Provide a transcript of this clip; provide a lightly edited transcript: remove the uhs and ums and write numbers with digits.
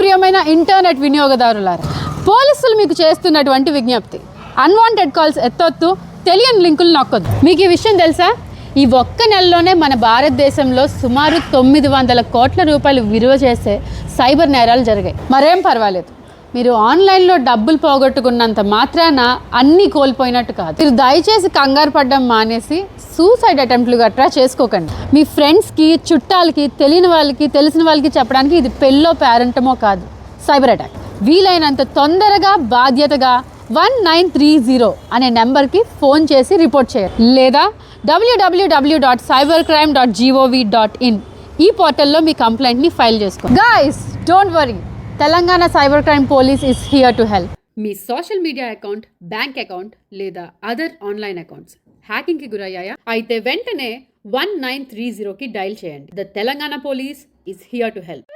ప్రియమైన ఇంటర్నెట్ వినియోగదారులారా, పోలీసులు మీకు చేస్తున్నటువంటి విజ్ఞప్తి: అన్వాంటెడ్ కాల్స్ ఎత్తొద్దు, తెలియని లింకులు నొక్కొద్దు. మీకు ఈ విషయం తెలుసా? ఈ ఒక్క నెలలోనే మన భారతదేశంలో సుమారు 900 కోట్ల రూపాయలు విలువ చేసే సైబర్ నేరాలు జరిగాయి. మరేం పర్వాలేదు, మీరు ఆన్లైన్లో డబ్బులు పోగొట్టుకున్నంత మాత్రాన అన్నీ కోల్పోయినట్టు కాదు. మీరు దయచేసి కంగారు పడ్డం మానేసి సూసైడ్ అటెంప్ట్లు గట్రా చేసుకోకండి. మీ ఫ్రెండ్స్కి, చుట్టాలకి, తెలియని వాళ్ళకి, తెలిసిన వాళ్ళకి చెప్పడానికి ఇది పెళ్ళో పేరెంటమో కాదు, సైబర్ అటాక్. వీలైనంత తొందరగా బాధ్యతగా 1930 అనే నెంబర్కి ఫోన్ చేసి రిపోర్ట్ చేయాలి, లేదా www.cybercrime.gov.in ఈ పోర్టల్లో మీ కంప్లైంట్ని ఫైల్ చేసుకోండి. Guys, don't worry, Telangana cyber crime police is here to help. Me social media account, bank account లేదా అదర్ ఆన్లైన్ అకౌంట్స్ హ్యాకింగ్కి గురయ్యాయా? అయితే వెంటనే 1930కి డైల్ చేయండి. The Telangana police is here to help.